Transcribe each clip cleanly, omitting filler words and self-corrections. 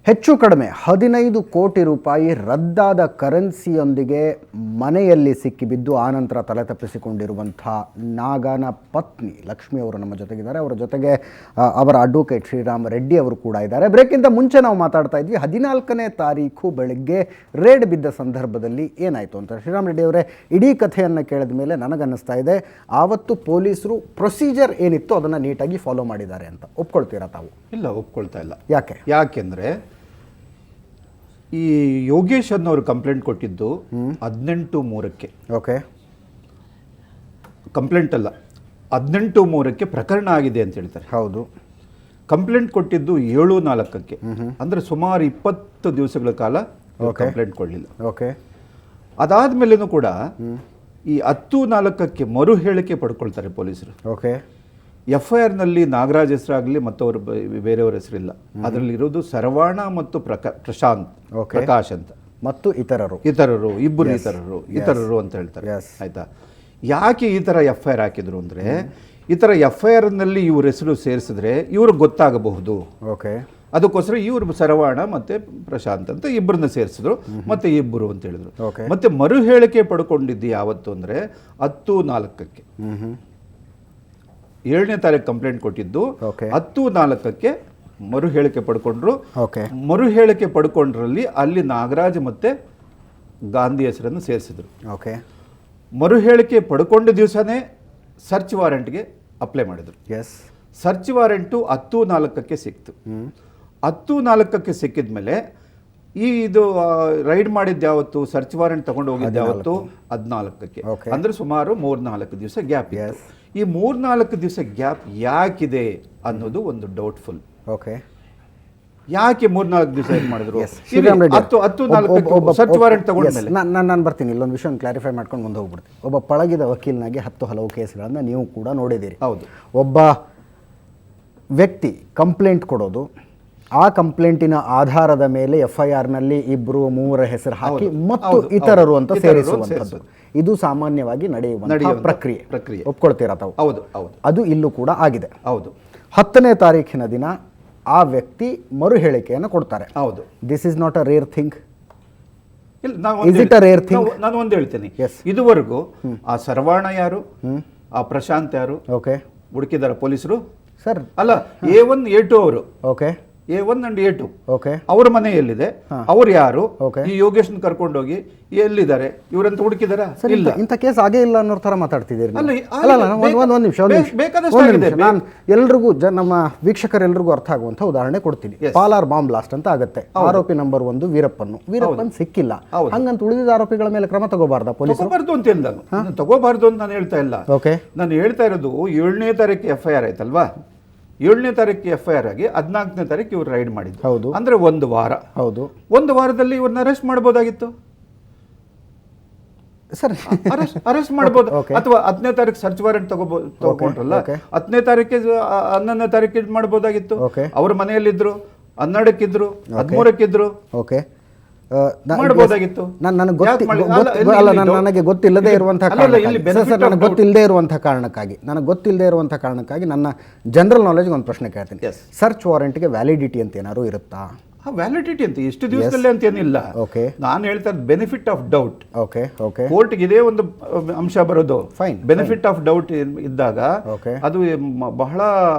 ಹೆಚ್ಚು ಕಡಿಮೆ 15 ಕೋಟಿ ರೂಪಾಯಿ ರದ್ದಾದ ಕರೆನ್ಸಿಯೊಂದಿಗೆ ಮನೆಯಲ್ಲಿ ಸಿಕ್ಕಿಬಿದ್ದು ಆನಂತರ ತಲೆ ತಪ್ಪಿಸಿಕೊಂಡಿರುವಂಥ ನಾಗನ ಪತ್ನಿ ಲಕ್ಷ್ಮಿ ಅವರು ನಮ್ಮ ಜೊತೆಗಿದ್ದಾರೆ. ಅವರ ಜೊತೆಗೆ ಅವರ ಅಡ್ವೊಕೇಟ್ ಶ್ರೀರಾಮ್ ರೆಡ್ಡಿ ಅವರು ಕೂಡ ಇದ್ದಾರೆ. ಬ್ರೇಕ್ಗಿಂತ ಮುಂಚೆ ನಾವು ಮಾತಾಡ್ತಾ ಇದ್ವಿ 14ನೇ ತಾರೀಕು ಬೆಳಗ್ಗೆ ರೇಡ್ ಬಿದ್ದ ಸಂದರ್ಭದಲ್ಲಿ ಏನಾಯಿತು ಅಂತ. ಶ್ರೀರಾಮ್ ರೆಡ್ಡಿ ಅವರೇ, ಇಡೀ ಕಥೆಯನ್ನು ಕೇಳಿದ ಮೇಲೆ ನನಗನ್ನಿಸ್ತಾ ಇದೆ ಆವತ್ತು ಪೊಲೀಸರು ಪ್ರೊಸೀಜರ್ ಏನಿತ್ತು ಅದನ್ನು ನೀಟಾಗಿ ಫಾಲೋ ಮಾಡಿದ್ದಾರೆ ಅಂತ. ಒಪ್ಕೊಳ್ತೀರಾ ತಾವು? ಇಲ್ಲ, ಒಪ್ಕೊಳ್ತಾ ಇಲ್ಲ. ಯಾಕೆಂದರೆ ಈ ಯೋಗೇಶ್ ಅನ್ನೋರು ಕಂಪ್ಲೇಂಟ್ ಕೊಟ್ಟಿದ್ದು 18/3. ಓಕೆ, ಕಂಪ್ಲೇಂಟ್ ಅಲ್ಲ, 18/3 ಪ್ರಕರಣ ಆಗಿದೆ ಅಂತ ಹೇಳ್ತಾರೆ. ಹೌದು. ಕಂಪ್ಲೇಂಟ್ ಕೊಟ್ಟಿದ್ದು 7/4. ಅಂದ್ರೆ ಸುಮಾರು 20 ದಿವಸಗಳ ಕಾಲ ಕಂಪ್ಲೇಂಟ್ ಕೊಡಲಿಲ್ಲ. ಓಕೆ, ಅದಾದ್ಮೇಲೆನೂ ಕೂಡ ಈ 10/4 ಮರು ಹೇಳಿಕೆ ಪಡ್ಕೊಳ್ತಾರೆ ಪೊಲೀಸರು. ಓಕೆ, FIR ನಲ್ಲಿ ನಾಗರಾಜ್ ಹೆಸರಾಗಲಿ ಮತ್ತವರು ಬೇರೆಯವ್ರ ಹೆಸರಿಲ್ಲ. ಅದರಲ್ಲಿ ಇರೋದು ಸರ್ವಾಣ ಮತ್ತು ಪ್ರಶಾಂತ್, ಪ್ರಕಾಶ್ ಅಂತ ಮತ್ತು ಇತರರು ಇತರರು ಅಂತ ಹೇಳ್ತಾರೆ. ಆಯ್ತಾ? ಯಾಕೆ ಈ ತರ FIR ಹಾಕಿದ್ರು ಅಂದ್ರೆ, ಈ ತರ FIR ನಲ್ಲಿ ಇವ್ರ ಹೆಸರು ಸೇರಿಸಿದ್ರೆ ಇವ್ರಿಗೆ ಗೊತ್ತಾಗಬಹುದು. ಓಕೆ, ಅದಕ್ಕೋಸ್ಕರ ಇವರು ಸರ್ವಾಣ ಮತ್ತೆ ಪ್ರಶಾಂತ್ ಅಂತ ಇಬ್ಬರನ್ನ ಸೇರಿಸಿದ್ರು, ಮತ್ತೆ ಇಬ್ಬರು ಅಂತ ಹೇಳಿದ್ರು. ಮತ್ತೆ ಮರು ಹೇಳಿಕೆ ಪಡ್ಕೊಂಡಿದ್ದು ಯಾವತ್ತು ಅಂದ್ರೆ 10/4. 7ನೇ ತಾರೀಕು ಕಂಪ್ಲೇಂಟ್ ಕೊಟ್ಟಿದ್ದು 10/4 ಮರು ಹೇಳಿಕೆ ಪಡ್ಕೊಂಡ್ರು. ಮರು ಹೇಳಿಕೆ ಪಡ್ಕೊಂಡ್ರಲ್ಲಿ ಅಲ್ಲಿ ನಾಗರಾಜ್ ಮತ್ತೆ ಗಾಂಧಿ ಹೆಸರನ್ನು ಸೇರಿಸಿದ್ರು. ಮರು ಹೇಳಿಕೆ ಪಡ್ಕೊಂಡ ದಿವಸನೇ ಸರ್ಚ್ ವಾರೆಂಟ್ಗೆ ಅಪ್ಲೈ ಮಾಡಿದ್ರು. ಸರ್ಚ್ ವಾರೆಂಟು 10/4 ಸಿಕ್ತು. 10/4 ಸಿಕ್ಕಿದ ಮೇಲೆ ಇದು ರೈಡ್ ಮಾಡಿದ್ದು ಯಾವತ್ತು, ಸರ್ಚ್ ವಾರೆಂಟ್ ತಗೊಂಡು ಹೋಗಿದ್ದು ಯಾವತ್ತು 14ಕ್ಕೆ. ಅಂದ್ರೆ ಸುಮಾರು 3-4 ದಿವಸ ಗ್ಯಾಪ್ ಇತ್ತು. ಈ 3-4 ದಿವಸ ಗ್ಯಾಪ್ ಯಾಕಿದೆ ಅನ್ನೋದು ಒಂದು ಡೌಟ್ಫುಲ್. ಯಾಕೆ 3-4 ದಿವಸ ಏನು ಮಾಡಿದ್ರು? ಸರ್ಚ್ ವಾರೆಂಟ್ ತಗೊಂಡ್ಮೇಲೆ ನಾನು ಬರ್ತೀನಿ, ಇಲ್ಲೊಂದು ವಿಷಯ ಕ್ಲಾರಿಫೈ ಮಾಡ್ಕೊಂಡು ಮುಂದೆ ಹೋಗ್ಬಿಡ್ತೀನಿ. ಒಬ್ಬ ಪಳಗಿದ ವಕೀಲನಾಗಿ 10 ಹಲವು ಕೇಸ್ಗಳನ್ನು ನೀವು ಕೂಡ ನೋಡಿದ್ದೀರಿ. ಹೌದು. ಒಬ್ಬ ವ್ಯಕ್ತಿ ಕಂಪ್ಲೇಂಟ್ ಕೊಡೋದು, ಆ ಕಂಪ್ಲೇಂಟಿನ ಆಧಾರದ ಮೇಲೆ FIR ನಲ್ಲಿ 2-3 ಹೆಸರು ಹಾಕಿ ಮತ್ತು ಇತರರು ಅಂತ ಸೇರಿಸುವಂಥದ್ದು, ಇದು ಸಾಮಾನ್ಯವಾಗಿ ನಡೆಯುವಂತಹ ಪ್ರಕ್ರಿಯೆ. ಒಪ್ಕೊಳ್ತೀರಾ ತಾವು? ಹೌದು. ಅದು ಇಲ್ಲೂ ಕೂಡ ಆಗಿದೆ. ಹೌದು. 10ನೇ ತಾರೀಖಿನ ದಿನ ಆ ವ್ಯಕ್ತಿ ಮರು ಹೇಳಿಕೆಯನ್ನು ಕೊಡ್ತಾರೆ. ಹೌದು. This is not a rare thing. ನಾನು ಒಂದು ಹೇಳ್ತೇನೆ, ಇದುವರೆಗೂ ಆ ಸರ್ವಾಣ ಯಾರು, ಆ ಪ್ರಶಾಂತ್ ಯಾರು ಹುಡುಕಿದಾರ ಪೊಲೀಸರು ಸರ್? ಅಲ್ಲ, A1 A2 ಅವರು. ಓಕೆ, A1 and A2 ಅವ್ರ ಮನೆ ಎಲ್ಲಿದೆ, ಅವ್ರು ಯಾರು, ಈ ಯೋಗೇಶ್ ಕರ್ಕೊಂಡೋಗಿ ಎಲ್ಲಿದ್ದಾರೆ ಇವರಂತ ಹುಡುಕಿದಾರ? ಇಲ್ಲ. ಇಂಥ ಕೇಸ್ ಆಗೇ ಇಲ್ಲ ಅನ್ನೋ ತರ ಮಾತಾಡ್ತಿದ್ದೀರಿ. ಒಂದು ನಿಮಿಷ, ನಾನು ಎಲ್ರಿಗೂ ನಮ್ಮ ವೀಕ್ಷಕರೆಲ್ರಿಗೂ ಅರ್ಥ ಆಗುವಂತ ಉದಾಹರಣೆ ಕೊಡ್ತೀನಿ. ಪಾಲಾರ್ ಬಾಂಬ್ ಬ್ಲಾಸ್ಟ್ ಅಂತ ಆಗುತ್ತೆ. ಆರೋಪಿ ನಂಬರ್ 1 ವೀರಪ್ಪನ್ ಸಿಕ್ಕಿಲ್ಲ. ಹಂಗಂತ ಉಳಿದ ಆರೋಪಿಗಳ ಮೇಲೆ ಕ್ರಮ ತಗೋಬಾರ್ದ ಪೊಲೀಸರು? ತಗೋಬಾರ್ದು ಅಂತ ನಾನು ಹೇಳ್ತಾ ಇಲ್ಲ. ನಾನು ಹೇಳ್ತಾ ಇರೋದು 7ನೇ ತಾರೀಕು FIR ಆಯ್ತಲ್ವಾ, 7ನೇ ತಾರೀಕು FIR ಆಗಿ 14ನೇ ತಾರೀಕು ಇವ್ರು ರೈಡ್ ಮಾಡಿದ್ರು. ಹೌದು. ಅಂದ್ರೆ 1 ವಾರ. ಹೌದು. 1 ವಾರದಲ್ಲಿ ಇವ್ರನ್ನ ಅರೆಸ್ಟ್ ಮಾಡಬಹುದಾಗಿತ್ತು ಸರ್. ಅರೆಸ್ಟ್ ಮಾಡಬಹುದು. ಅಥವಾ 10ನೇ ತಾರೀಕು ಸರ್ಚ್ ವಾರೆಂಟ್ ತಗೊಂಡ್ರಲ್ಲ, 10ನೇ ತಾರೀಕಿಗೆ 11ನೇ ತಾರೀಕಿಗೆ ಮಾಡಬಹುದಾಗಿತ್ತು. ಅವ್ರ ಮನೆಯಲ್ಲಿದ್ರು, 12ಕ್ಕಿದ್ರು, 13ಕ್ಕಿದ್ರು. ಮಾಡಬಹುದಾಗಿತ್ತು. ನನಗೆ ಗೊತ್ತಿಲ್ಲದೆ ಇರುವಂತಹ ಕಾರಣಕ್ಕಾಗಿ ನನ್ನ ಜನರಲ್ ನಾಲೆಜ್ ಒಂದು ಪ್ರಶ್ನೆ ಕೇಳ್ತೀನಿ. ಸರ್ಚ್ ವಾರೆಂಟ್ಗೆ ವ್ಯಾಲಿಡಿಟಿ ಅಂತ ಏನಾದ್ರು ಇರುತ್ತಾ? ವ್ಯಾಲಿಡಿಟಿ ಅಂತ ಎಷ್ಟು ದಿವಸದಲ್ಲಿ ಅಂತ ಏನಿಲ್ಲ. ನಾನು ಹೇಳ್ತಾ ಬೆನಿಫಿಟ್ ಆಫ್ ಡೌಟ್. ಕೋರ್ಟ್ಗೆ ಇದೇ ಒಂದು ಅಂಶ ಬರೋದು. ಬೆನಿಫಿಟ್ ಆಫ್ ಡೌಟ್ ಇದ್ದಾಗ ಅದು ಬಹಳ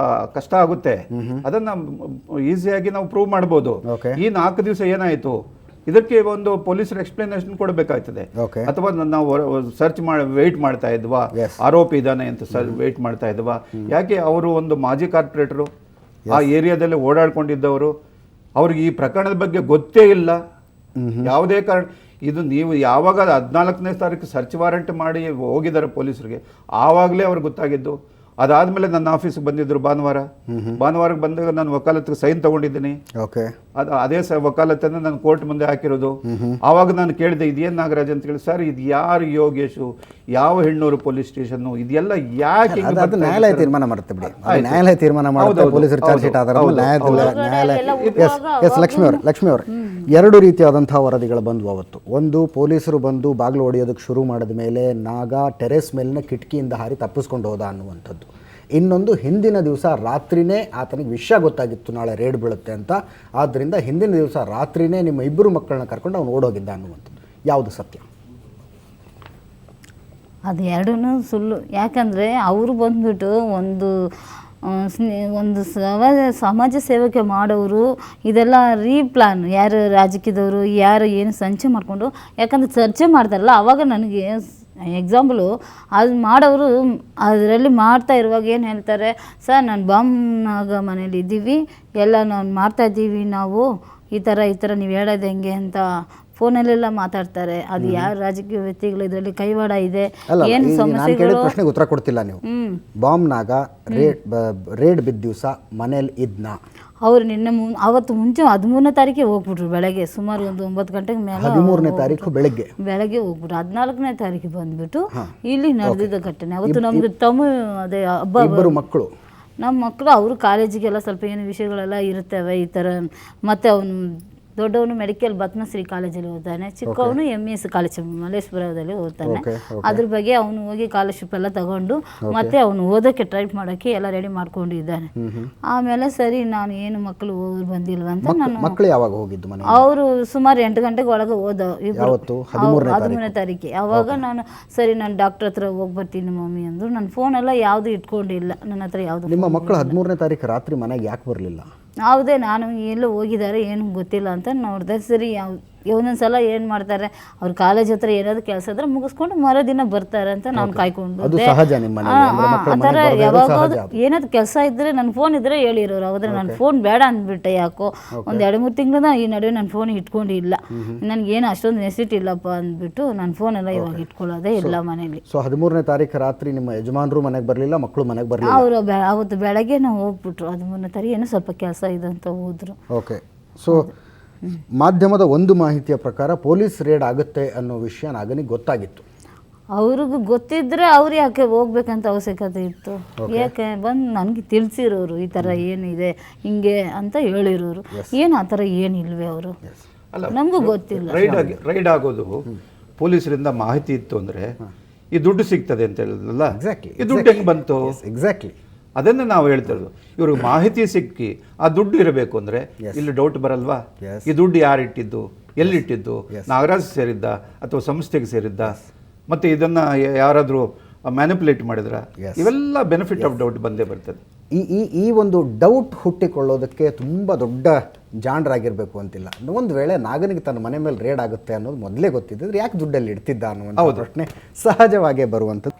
ಕಷ್ಟ ಆಗುತ್ತೆ. ಅದನ್ನ ಈಸಿಯಾಗಿ ನಾವು ಪ್ರೂವ್ ಮಾಡಬಹುದು. ಈ 4 ದಿವಸ ಏನಾಯ್ತು, ಇದಕ್ಕೆ ಒಂದು ಪೊಲೀಸರು ಎಕ್ಸ್ಪ್ಲನೇಷನ್ ಕೊಡಬೇಕಾಗ್ತದೆ. ಅಥವಾ ನಾವು ಸರ್ಚ್ ವೇಟ್ ಮಾಡ್ತಾ ಇದ್ವಾ, ಆರೋಪಿ ಇದ್ದಾನೆ ಅಂತ ವೇಟ್ ಮಾಡ್ತಾ ಇದ್ವಾ? ಯಾಕೆ ಅವರು ಒಂದು ಮಾಜಿ ಕಾರ್ಪೊರೇಟರು, ಆ ಏರಿಯಾದಲ್ಲಿ ಓಡಾಡ್ಕೊಂಡಿದ್ದವರು, ಅವ್ರಿಗೆ ಈ ಪ್ರಕರಣದ ಬಗ್ಗೆ ಗೊತ್ತೇ ಇಲ್ಲ. ಯಾವುದೇ ಕಾರಣ ಇದು ನೀವು ಯಾವಾಗ 14ನೇ ತಾರೀಕು ಸರ್ಚ್ ವಾರೆಂಟ್ ಮಾಡಿ ಹೋಗಿದ್ದಾರೆ ಪೊಲೀಸರಿಗೆ, ಆವಾಗಲೇ ಅವ್ರಿಗೆ ಗೊತ್ತಾಗಿದ್ದು. ಅದಾದ್ಮೇಲೆ ನನ್ನ ಆಫೀಸ್ಗೆ ಬಂದಿದ್ರು ಭಾನುವಾರಕ್ಕೆ ಬಂದಾಗ ನಾನು ವಕಾಲತ್ಗೆ ಸೈನ್ ತಗೊಂಡಿದ್ದೀನಿ. ಅದೇ ವಕಾಲತ್ತನ್ನು ನಾನು ಕೋರ್ಟ್ ಮುಂದೆ ಹಾಕಿರೋದು. ಆವಾಗ ನಾನು ಕೇಳಿದೆ, ಇದೇನು ನಾಗರಾಜ್ ಅಂತ ಹೇಳಿ. ಸರ್, ಇದು ಯಾರು ಯೋಗೇಶು, ಯಾವ ಹೆಣ್ಣೂರು ಪೊಲೀಸ್ ಸ್ಟೇಷನ್, ಇದೆಲ್ಲ ಯಾಕೆ? ನ್ಯಾಯಾಲಯ ತೀರ್ಮಾನ ಮಾಡುತ್ತೆ ಬಿಡಿ, ನ್ಯಾಯಾಲಯ ತೀರ್ಮಾನ ಮಾಡುತ್ತೆ. ಪೊಲೀಸರು ಚಾರ್ಜ್ ಶೀಟ್ ಆಧಾರ ಲಕ್ಷ್ಮಿ ಅವರೇ, 2 ರೀತಿಯಾದಂತಹ ವರದಿಗಳು ಬಂದವು ಅವತ್ತು. ಒಂದು, ಪೊಲೀಸರು ಬಂದು ಬಾಗಿಲು ಹೊಡೆಯೋದಕ್ಕೆ ಶುರು ಮಾಡಿದ ಮೇಲೆ ನಾಗ ಟೆರೆಸ್ ಮೇಲಿನ ಕಿಟಕಿಯಿಂದ ಹಾರಿ ತಪ್ಪಿಸ್ಕೊಂಡು ಹೋದ ಅನ್ನುವಂಥದ್ದು. ಇನ್ನೊಂದು ಹಿಂದಿನ ದಿವಸ ರಾತ್ರಿನೇ ಆತನಿಗೆ ವಿಷಯ ಗೊತ್ತಾಗಿತ್ತು ನಾಳೆ ರೇಡ್ ಬೀಳುತ್ತೆ ಅಂತ. ಆದ್ದರಿಂದ ಹಿಂದಿನ ದಿವಸ ರಾತ್ರಿನೇ ನಿಮ್ಮ ಇಬ್ಬರು ಮಕ್ಕಳನ್ನ ಕರ್ಕೊಂಡು ಅವನು ಓಡೋಗಿದ್ದ ಅನ್ನುವಂಥದ್ದು ಯಾವುದು ಸತ್ಯ? ಅದು ಎರಡೂ ಸುಳ್ಳು. ಯಾಕಂದರೆ ಅವರು ಬಂದ್ಬಿಟ್ಟು ಒಂದು ಸಮಾಜ ಸೇವಕ್ಕೆ ಮಾಡೋರು ಇದೆಲ್ಲ ರೀಪ್ಲಾನ್, ಯಾರು ರಾಜಕೀಯದವರು ಯಾರು ಏನು ಸಂಚೆ ಮಾಡಿಕೊಂಡು, ಯಾಕಂದರೆ ಚರ್ಚೆ ಮಾಡ್ತಾರಲ್ಲ ಅವಾಗ ನನಗೆ ಎಕ್ಸಾಂಪಲು ಅದು ಮಾಡೋರು ಅದರಲ್ಲಿ ಮಾಡ್ತಾ ಇರುವಾಗ ಏನು ಹೇಳ್ತಾರೆ, ಸರ್ ನಾನು ಬಾಂಬ್ನಾಗ ಮನೇಲಿ ಇದ್ದೀವಿ ಎಲ್ಲ ನಾವು ಮಾಡ್ತಾಯಿದ್ದೀವಿ, ನಾವು ಈ ಥರ ನೀವು ಹೇಳೋದು ಹೆಂಗೆ ಅಂತ ಫೋನಲ್ಲೆಲ್ಲ ಮಾತಾಡ್ತಾರೆ. ಅದು ಯಾರು ರಾಜಕೀಯ ವ್ಯಕ್ತಿಗಳು ಇದರಲ್ಲಿ ಕೈವಾಡ ಇದೆ, ಏನು ಸಮಸ್ಯೆಗಳು ಪ್ರಶ್ನೆಗೆ ಉತ್ತರ ಕೊಡ್ತಿಲ್ಲ ನೀವು. ಬಾಂಬ್ನಾಗ ರೇಡ್ ಬಿದ್ದ ದಿವಸ ಮನೇಲಿ ಇದ್ನ ಅವರು ನಿನ್ನೆ ಅವತ್ತು ಮುಂಚೆ 13ನೇ ತಾರೀಕಿಗೆ ಹೋಗ್ಬಿಟ್ರು ಬೆಳಗ್ಗೆ ಸುಮಾರು ಒಂದು 9 ಗಂಟೆಗೆ ಮೇಲೆ. 13ನೇ ತಾರೀಕು ಬೆಳಗ್ಗೆ ಹೋಗ್ಬಿಟ್ರು. 14ನೇ ತಾರೀಕಿಗೆ ಬಂದ್ಬಿಟ್ಟು ಇಲ್ಲಿ ನಡೆದಿದ್ದ ಘಟನೆ. ಅವತ್ತು ನಮ್ಗೆ ಅದೇ ಹಬ್ಬ, ಇಬ್ಬರು ಮಕ್ಕಳು, ನಮ್ಮ ಮಕ್ಕಳು ಅವರು ಕಾಲೇಜಿಗೆಲ್ಲ ಸ್ವಲ್ಪ ಏನು ವಿಷಯಗಳೆಲ್ಲ ಇರ್ತವೆ ಈ ಥರ. ಮತ್ತು ಅವನು ದೊಡ್ಡವನು ಮೆಡಿಕಲ್ ಬತ್ಮಶ್ರೀ ಕಾಲೇಜಲ್ಲಿ ಓದ್ತಾನೆ, ಚಿಕ್ಕವನು MES ಕಾಲೇಜ್ ಮಲ್ಲೇಶ್ವರದಲ್ಲಿ ಓದ್ತಾನೆ. ಅದ್ರ ಬಗ್ಗೆ ಅವನು ಹೋಗಿ ಸ್ಕಾಲರ್ಶಿಪ್ ಎಲ್ಲ ತಗೊಂಡು ಮತ್ತೆ ಅವನು ಓದೋಕ್ಕೆ ಟ್ರೈ ಮಾಡೋಕ್ಕೆ ಎಲ್ಲ ರೆಡಿ ಮಾಡ್ಕೊಂಡಿದ್ದಾನೆ. ಆಮೇಲೆ ಸರಿ ನಾನು ಏನು ಮಕ್ಕಳು ಹೋಗಿ ಬಂದಿಲ್ವ ಅಂತ ನಾನು, ಮಕ್ಕಳು ಯಾವಾಗ ಹೋಗಿದ್ದು ಮನೆ? ಅವರು ಸುಮಾರು 8 ಗಂಟೆಗೆ ಒಳಗೆ ಹೋದ, 13ನೇ ತಾರೀಕಿಗೆ. ಅವಾಗ ನಾನು ಸರಿ ನಾನು ಡಾಕ್ಟರ್ ಹತ್ರ ಹೋಗಿ ಬರ್ತೀನಿ ಮಮ್ಮಿ ಅಂದರು. ನನ್ನ ಫೋನೆಲ್ಲ ಯಾವುದು ಇಟ್ಕೊಂಡಿಲ್ಲ ನನ್ನ ಹತ್ರ ಯಾವುದು. ನಿಮ್ಮ ಮಕ್ಕಳು 13ನೇ ತಾರೀಕು ರಾತ್ರಿ ಮನೆಗೆ ಯಾಕೆ ಬರಲಿಲ್ಲ? ಯಾವುದೇ ನಾನು ಎಲ್ಲೋ ಹೋಗಿದ್ದಾರೆ ಏನು ಗೊತ್ತಿಲ್ಲ ಅಂತ ನೋಡಿದೆ. ಸರಿ ಒಂದೊಂದು ಸಲ ಏನು ಮಾಡ್ತಾರೆ, ಅವ್ರ ಕಾಲೇಜ್ ಹತ್ರ ಏನಾದ್ರು ಕೆಲಸ ಇದ್ರೆ ಮುಗಿಸ್ಕೊಂಡು ಮರುದಿನ ಬರ್ತಾರೆ ಅಂತ ನಾನು ಕಾಯ್ಕೊಂಡು. ಆ ಥರ ಯಾವಾಗ ಏನಾದ್ರು ಕೆಲಸ ಇದ್ದರೆ ನನ್ನ ಫೋನ್ ಇದ್ದರೆ ಹೇಳಿರೋರು. ಹೌದ್ರೆ ನನ್ನ ಫೋನ್ ಬೇಡ ಅಂದ್ಬಿಟ್ಟೆ. ಯಾಕೋ ಒಂದು 2-3 ತಿಂಗಳು ಈ ನಡುವೆ ನನ್ನ ಫೋನ್ ಇಟ್ಕೊಂಡಿಲ್ಲ. ನನಗೇನು ಅಷ್ಟೊಂದು ನೆಸಿಟಿ ಇಲ್ಲಪ್ಪ ಅಂದ್ಬಿಟ್ಟು ನನ್ನ ಫೋನೆಲ್ಲ ಇವಾಗ ಇಟ್ಕೊಳ್ಳೋದೇ ಇಲ್ಲ ಮನೇಲಿ. ಸೊ 13ನೇ ತಾರೀಕು ರಾತ್ರಿ ನಿಮ್ಮ ಯಜಮಾನರು ಮನೆಗೆ ಬರಲಿಲ್ಲ, ಮಕ್ಕಳು ಮನೆಗೆ ಬರಲಿಲ್ಲ. ಅವರು ಅವತ್ತು ಬೆಳಗ್ಗೆ ನಾವು ಹೋಗ್ಬಿಟ್ರು. 13ನೇ ತಾರೀಕು ಏನೋ ಸ್ವಲ್ಪ ಕೆಲಸ ಇದೆ ಅಂತ ಹೋದ್ರು. ಓಕೆ. ಸೊ ಮಾಧ್ಯಮದ ಒಂದು ಮಾಹಿತಿಯ ಪ್ರಕಾರ ಪೊಲೀಸ್ ರೇಡ್ ಆಗುತ್ತೆ ಅನ್ನೋ ವಿಷಯ ನಾಗನಿಗೆ ಗೊತ್ತಾಗಿತ್ತು. ಅವ್ರಿಗೂ ಗೊತ್ತಿದ್ರೆ ಅವ್ರು ಯಾಕೆ ಹೋಗ್ಬೇಕಂತ ಅವಶ್ಯಕತೆ ಇತ್ತು? ಯಾಕೆ ಬಂದು ನನಗೆ ತಿಳಿಸಿರೋರು ಈ ಥರ ಏನಿದೆ ಹಿಂಗೆ ಅಂತ ಹೇಳಿರೋರು. ಏನು ಆ ಥರ ಏನಿಲ್ವೇ ಅವರು, ನಮಗೂ ಗೊತ್ತಿಲ್ಲ. ರೈಡ್ ಆಗೋದು ಪೊಲೀಸರಿಂದ ಮಾಹಿತಿ ಇತ್ತು ಅಂದರೆ ಈ ದುಡ್ಡು ಸಿಗ್ತದೆ ಅಂತ ಹೇಳಿದ್ರಲ್ಲ, ಈ ದುಡ್ಡು ಹೆಂಗೆ ಬಂತು? ಎಕ್ಸಾಕ್ಟ್ಲಿ ಅದನ್ನು ನಾವು ಹೇಳ್ತಿರೋದು. ಇವ್ರಿಗೆ ಮಾಹಿತಿ ಸಿಕ್ಕಿ ಆ ದುಡ್ಡು ಇರಬೇಕು ಅಂದರೆ ಇಲ್ಲಿ ಡೌಟ್ ಬರಲ್ವಾ? ಈ ದುಡ್ಡು ಯಾರು ಇಟ್ಟಿದ್ದು, ಎಲ್ಲಿಟ್ಟಿದ್ದು, ನಾಗರಾಜ್ ಸೇರಿದ್ದ ಅಥವಾ ಸಂಸ್ಥೆಗೆ ಸೇರಿದ್ದ, ಮತ್ತು ಇದನ್ನು ಯಾರಾದರೂ ಮ್ಯಾನಿಪುಲೇಟ್ ಮಾಡಿದ್ರ? ಇವೆಲ್ಲ ಬೆನಿಫಿಟ್ ಆಫ್ ಡೌಟ್ ಬಂದೇ ಬರ್ತದೆ. ಈ ಒಂದು ಡೌಟ್ ಹುಟ್ಟಿಕೊಳ್ಳೋದಕ್ಕೆ ತುಂಬ ದೊಡ್ಡ ಜಾಣರಾಗಿರ್ಬೇಕು ಅಂತಿಲ್ಲ. ಒಂದು ವೇಳೆ ನಾಗನಿಗೆ ತನ್ನ ಮನೆ ಮೇಲೆ ರೇಡ್ ಆಗುತ್ತೆ ಅನ್ನೋದು ಮೊದಲೇ ಗೊತ್ತಿದ್ದರೆ ಯಾಕೆ ದುಡ್ಡಲ್ಲಿ ಇಡ್ತಿದ್ದ ಅನ್ನುವಂಥ ಪ್ರಶ್ನೆ ಸಹಜವಾಗೇ ಬರುವಂಥದ್ದು.